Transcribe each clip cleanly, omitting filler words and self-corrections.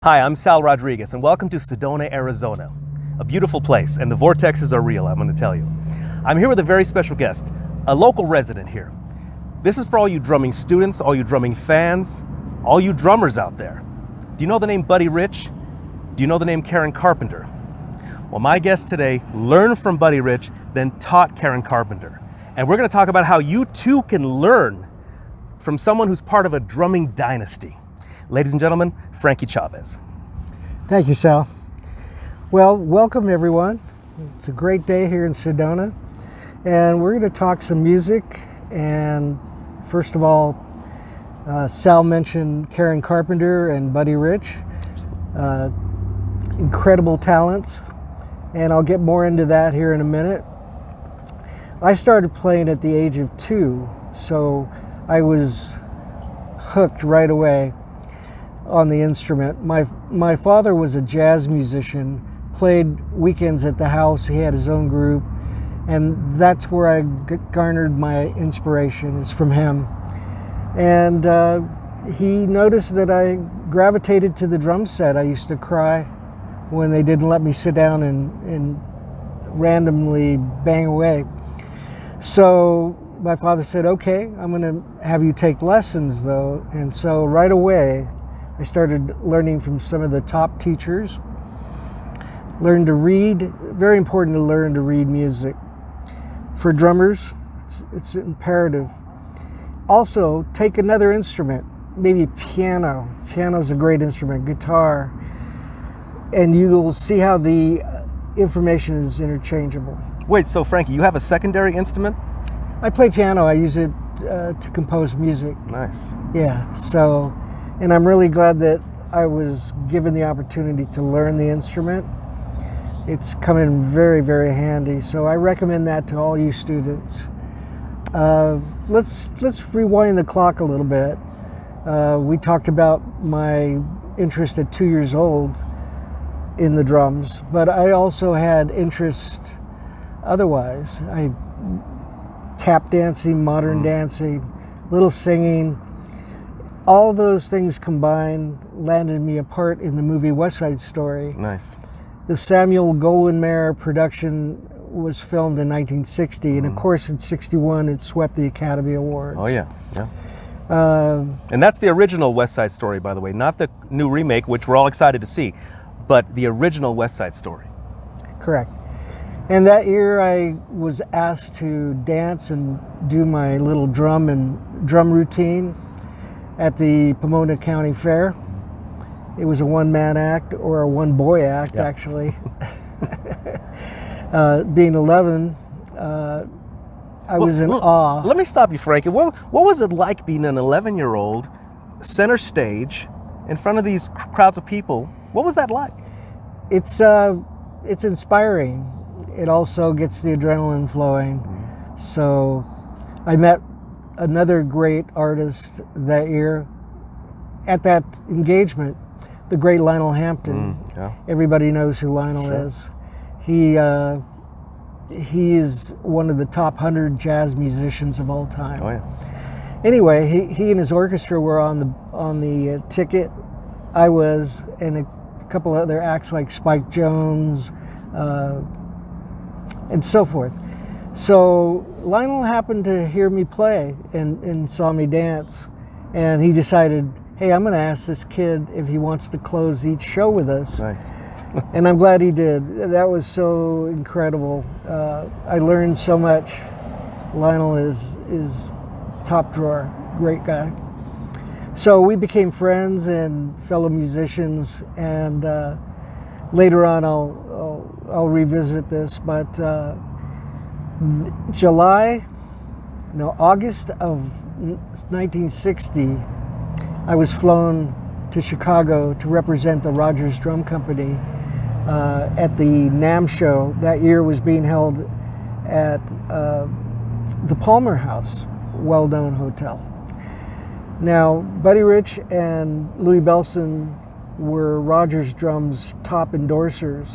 Hi, I'm Sal Rodriguez, and welcome to Sedona, Arizona. A beautiful place, and the vortexes are real, I'm going to tell you. I'm here with a very special guest, a local resident here. This is for all you drumming students, all you drumming fans, all you drummers out there. Do you know the name Buddy Rich? Do you know the name Karen Carpenter? Well, my guest today learned from Buddy Rich, then taught Karen Carpenter. And we're going to talk about how you too can learn from someone who's part of a drumming dynasty. Ladies and gentlemen, Frankie Chavez. Thank you, Sal. Well, welcome everyone. It's a great day here in Sedona, and we're going to talk some music. And first of all, Sal mentioned Karen Carpenter and Buddy Rich, incredible talents, and I'll get more into that here in a minute. I started playing at the age of 2, so I was hooked right away on the instrument. My father was a jazz musician, played weekends at the house. He had his own group, and that's where I garnered my inspiration, is from him. And he noticed that I gravitated to the drum set. I used to cry when they didn't let me sit down and randomly bang away. So my father said, okay, I'm going to have you take lessons though. And so right away I started learning from some of the top teachers. Learned to read. Very important to learn to read music. For drummers, it's imperative. Also, take another instrument, maybe piano. Piano's a great instrument, guitar, and you will see how the information is interchangeable. Wait, so Frankie, you have a secondary instrument? I play piano. I use it to compose music. Nice. Yeah, so, and I'm really glad that I was given the opportunity to learn the instrument. It's come in very, very handy, so I recommend that to all you students. Let's rewind the clock a little bit. We talked about my interest at 2 years old in the drums, but I also had interest otherwise. I tap dancing, modern dancing, little singing. All those things combined landed me a part in the movie West Side Story. Nice. The Samuel Goldwyn-Mayer production was filmed in 1960, and of course in 61 it swept the Academy Awards. Oh yeah, yeah. And that's the original West Side Story, by the way, not the new remake, which we're all excited to see, but the original West Side Story. Correct. And that year I was asked to dance and do my little drum routine at the Pomona County Fair. It was a one-man act, or a one-boy act, yeah. Actually. Being 11, I was in awe. Let me stop you, Frankie. What was it like being an 11-year-old, center stage, in front of these crowds of people? What was that like? It's inspiring. It also gets the adrenaline flowing. So I met another great artist that year at that engagement, the great Lionel Hampton. Yeah. Everybody knows who Lionel is. He is one of the top 100 jazz musicians of all time. Oh yeah. Anyway, he and his orchestra were on the ticket. I was, and a couple other acts like Spike Jones, and so forth. So Lionel happened to hear me play and saw me dance, and he decided, hey, I'm going to ask this kid if he wants to close each show with us. Nice. And I'm glad he did. That was so incredible. I learned so much. Lionel is top drawer, great guy. So we became friends and fellow musicians, and later on I'll revisit this, but August of 1960, I was flown to Chicago to represent the Rogers Drum Company at the NAMM show. That year was being held at the Palmer House, well-known hotel. Now, Buddy Rich and Louie Bellson were Rogers Drum's top endorsers.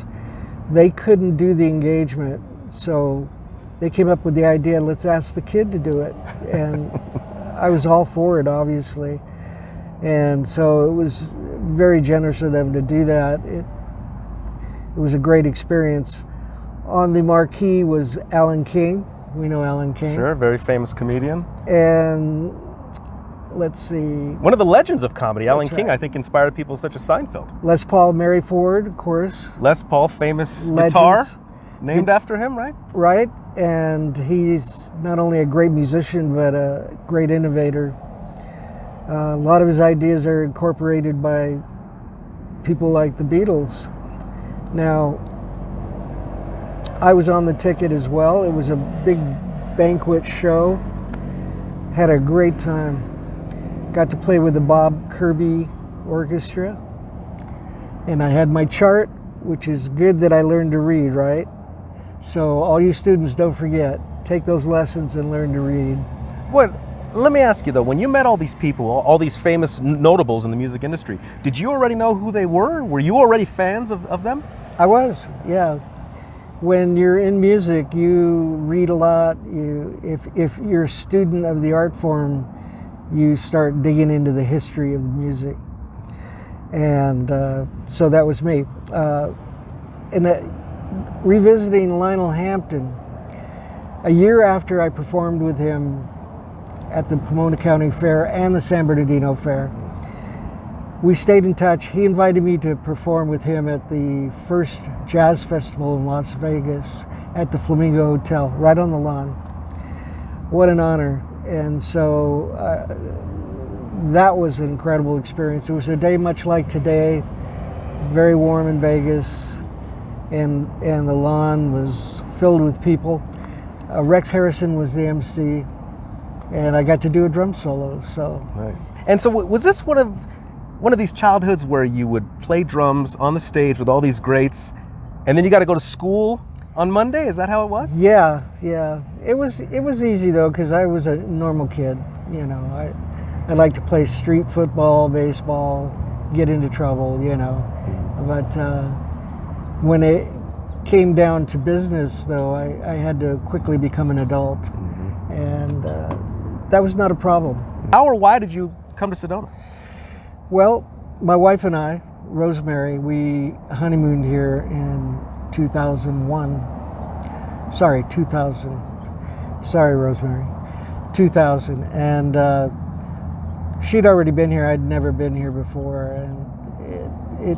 They couldn't do the engagement, so they came up with the idea, let's ask the kid to do it. And I was all for it, obviously. And so it was very generous of them to do that. It was a great experience. On the marquee was Alan King. We know Alan King. Sure, very famous comedian. And let's see. One of the legends of comedy, Alan King, right. I think inspired people such as Seinfeld. Les Paul, Mary Ford, of course. Les Paul, famous Legends. guitar, named after him, right? Right, and he's not only a great musician, but a great innovator. A lot of his ideas are incorporated by people like the Beatles. Now, I was on the ticket as well. It was a big banquet show. Had a great time. Got to play with the Bob Kirby Orchestra. And I had my chart, which is good that I learned to read, right? So all you students, don't forget, take those lessons and learn to read. What? Let me ask you though, when you met all these people, all these famous notables in the music industry, did you already know who they were? Were you already fans of them? I was, yeah. When you're in music, you read a lot. If you're a student of the art form, you start digging into the history of the music. And so that was me. Revisiting Lionel Hampton, a year after I performed with him at the Pomona County Fair and the San Bernardino Fair, we stayed in touch. He invited me to perform with him at the first jazz festival in Las Vegas at the Flamingo Hotel, right on the lawn. What an honor. And so that was an incredible experience. It was a day much like today, very warm in Vegas, and the lawn was filled with people. Rex Harrison was the MC, and I got to do a drum solo. So nice. And so was this one of these childhoods where you would play drums on the stage with all these greats, and then you got to go to school on Monday? Is that how it was? Yeah. It was easy though, because I was a normal kid. You know, I liked to play street football, baseball, get into trouble. You know, but when it came down to business, though, I had to quickly become an adult, and that was not a problem. How or why did you come to Sedona? Well, my wife and I, Rosemary, we honeymooned here in 2001. Sorry, 2000. Sorry, Rosemary. 2000. And she'd already been here. I'd never been here before. And it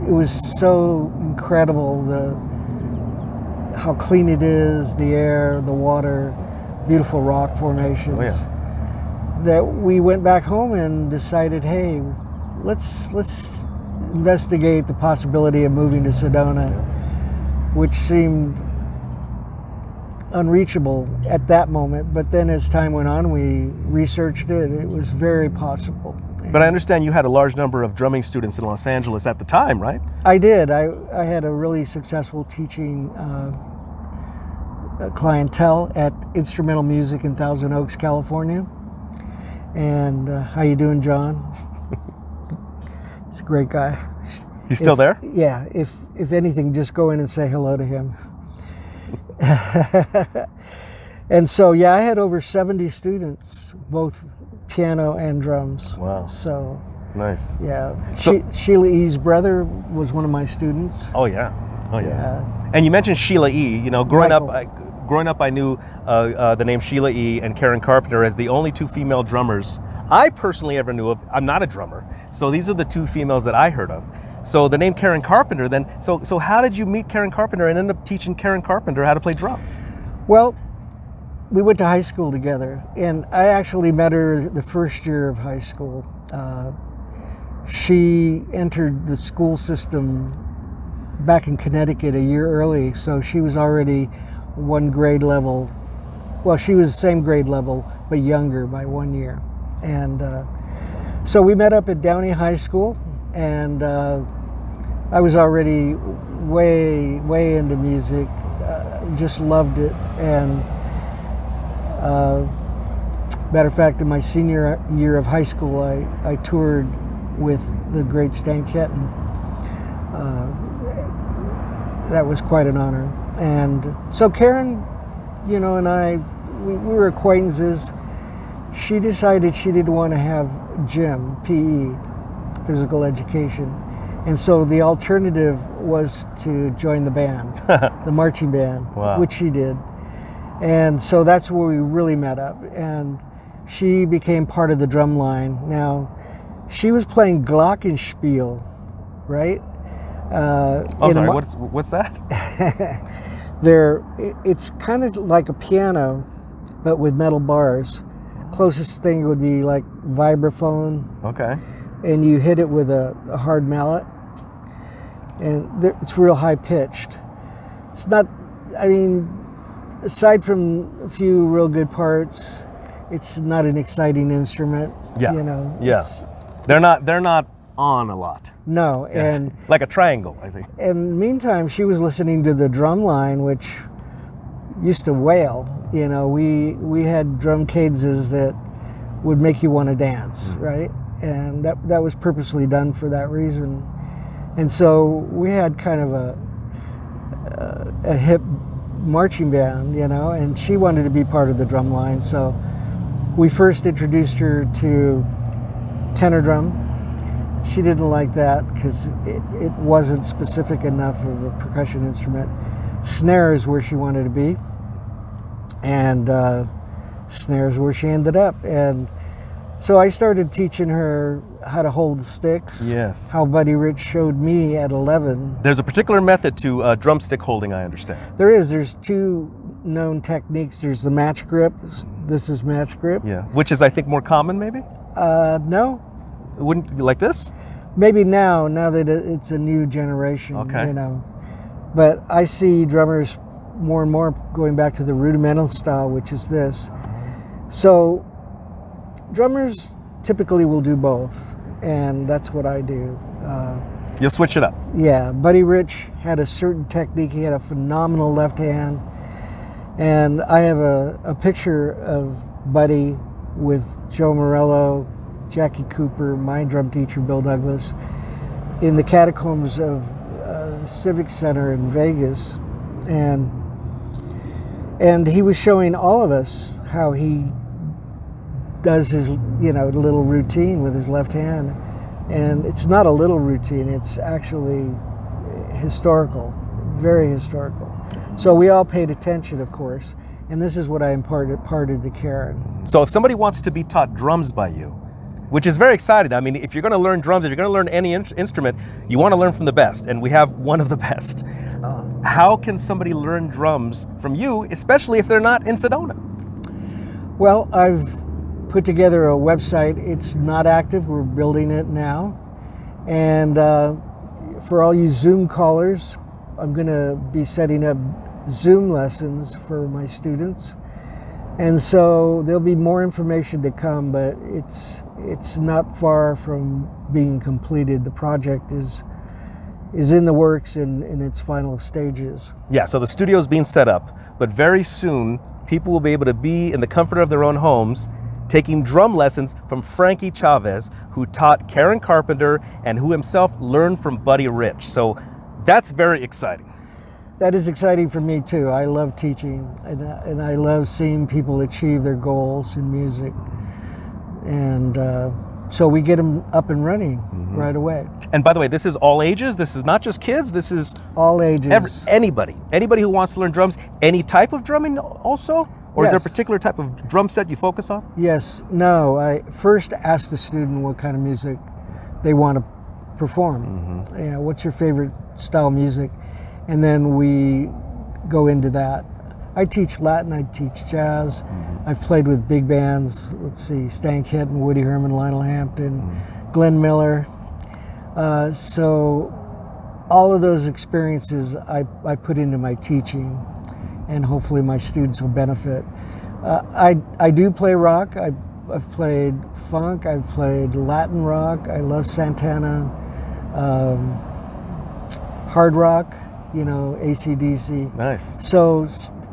was so incredible, how clean it is, the air, the water, beautiful rock formations. Oh, yeah. That we went back home and decided, hey, let's investigate the possibility of moving to Sedona, which seemed unreachable at that moment. But then as time went on, we researched it. It was very possible. But I understand you had a large number of drumming students in Los Angeles at the time, right? I did. I had a really successful teaching clientele at Instrumental Music in Thousand Oaks, California. And how you doing, John? He's a great guy. He's still there? Yeah. If anything, just go in and say hello to him. And so, yeah, I had over 70 students, both piano and drums. Wow. So nice. Yeah. So, Sheila E.'s brother was one of my students. Oh yeah. Yeah. And you mentioned Sheila E. You know, growing Michael. up, I knew the name Sheila E. and Karen Carpenter as the only two female drummers I personally ever knew of. I'm not a drummer, so these are the two females that I heard of. So the name Karen Carpenter, then, so how did you meet Karen Carpenter and end up teaching Karen Carpenter how to play drums? Well, we went to high school together, and I actually met her the first year of high school. She entered the school system back in Connecticut a year early, so she was already one grade level. Well, she was the same grade level, but younger by 1 year. And so we met up at Downey High School, and I was already way into music, just loved it. And matter of fact, in my senior year of high school, I toured with the great Stan Kenton. That was quite an honor. And so Karen, you know, and I, we were acquaintances. She decided she didn't want to have gym, PE, physical education. And so the alternative was to join the band, the marching band, Wow. which she did. And so that's where we really met up. And she became part of the drum line. Now, she was playing glockenspiel, right? Oh, sorry, what's that? It's kind of like a piano, but with metal bars. Closest thing would be like vibraphone. Okay. And you hit it with a hard mallet, and it's real high pitched. It's not, I mean, aside from a few real good parts, it's not an exciting instrument. Yeah. You know. Yeah. They're not on a lot. No, Yeah. and Like a triangle, I think. and meantime, she was listening to the drum line, which used to wail. You know, we had drum cadences that would make you want to dance, right? And that was purposely done for that reason. And so we had kind of a hip marching band, you know, and she wanted to be part of the drum line. So we first introduced her to tenor drum. She didn't like that because it wasn't specific enough of a percussion instrument. Snare is where she wanted to be, and snare is where she ended up. And so I started teaching her how to hold the sticks. Yes. How Buddy Rich showed me at 11. There's a particular method to drumstick holding, I understand. There's two known techniques. There's the match grip. This is match grip. Yeah. Which is, I think, more common, maybe? No. Wouldn't you like this? Maybe now that it's a new generation, Okay. you know. But I see drummers more and more going back to the rudimental style, which is this. So drummers typically will do both, and that's what I do. You'll switch it up. Yeah, Buddy Rich had a certain technique. He had a phenomenal left hand. And I have a picture of Buddy with Joe Morello, Jackie Cooper, my drum teacher, Bill Douglas, in the catacombs of the Civic Center in Vegas. And he was showing all of us how he does his, you know, little routine with his left hand. And it's not a little routine, it's actually historical, very historical. So we all paid attention, of course, and this is what I imparted to Karen. So if somebody wants to be taught drums by you, which is very exciting. I mean, if you're going to learn drums, if you're going to learn any instrument, you want to learn from the best, and we have one of the best. How can somebody learn drums from you, especially if they're not in Sedona? Well, I've put together a website. It's not active. We're building it now. And for all you Zoom callers, I'm going to be setting up Zoom lessons for my students. And so there'll be more information to come, but it's not far from being completed. The project is in the works in its final stages. Yeah, so the studio is being set up, but very soon people will be able to be in the comfort of their own homes taking drum lessons from Frankie Chavez, who taught Karen Carpenter and who himself learned from Buddy Rich. So that's very exciting. That is exciting for me too. I love teaching, and I love seeing people achieve their goals in music. And so we get them up and running right away. And by the way, this is all ages. This is not just kids. This is all ages. Anybody who wants to learn drums. Any type of drumming also? Or is there a particular type of drum set you focus on? Yes. No, I first ask the student what kind of music they want to perform. You know, what's your favorite style of music? And then we go into that. I teach Latin, I teach jazz. I've played with big bands, let's see, Stan Kenton, Woody Herman, Lionel Hampton, Glenn Miller. So all of those experiences I put into my teaching, and hopefully my students will benefit. I do play rock. I've played funk, I've played Latin rock. I love Santana, hard rock, you know, AC/DC. Nice. So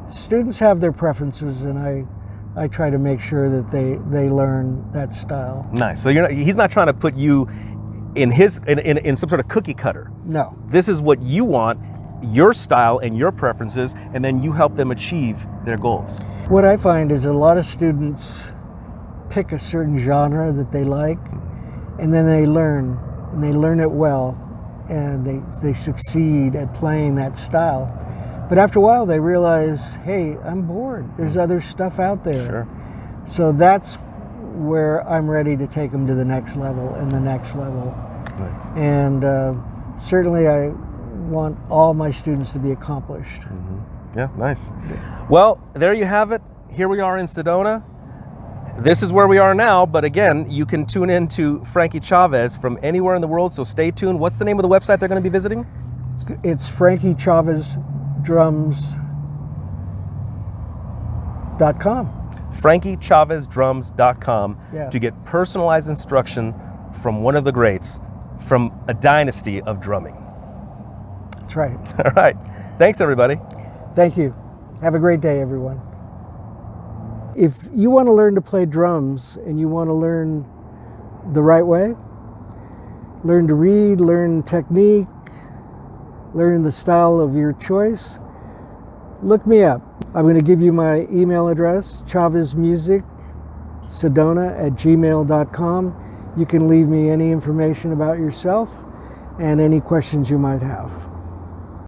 students have their preferences, and I try to make sure that they learn that style. Nice. So he's not trying to put you in in some sort of cookie cutter. No. This is what you want, your style and your preferences, and then you help them achieve their goals. What I find is a lot of students pick a certain genre that they like, and then they learn and they learn it well, and they succeed at playing that style. But after a while, they realize, hey, I'm bored. There's other stuff out there. Sure. So that's where I'm ready to take them to the next level and the next level. Nice. And certainly I want all my students to be accomplished. Yeah, nice. Well, there you have it. Here we are in Sedona. This is where we are now, but again, you can tune in to Frankie Chavez from anywhere in the world, so stay tuned. What's the name of the website they're going to be visiting? It's FrankieChavezDrums.com. FrankieChavezDrums.com to get personalized instruction from one of the greats, from a dynasty of drumming. That's right. All right. Thanks, everybody. Thank you. Have a great day, everyone. If you want to learn to play drums and you want to learn the right way, learn to read, learn technique, learn the style of your choice, look me up. I'm going to give you my email address, chavezmusicsedona@gmail.com. You can leave me any information about yourself and any questions you might have.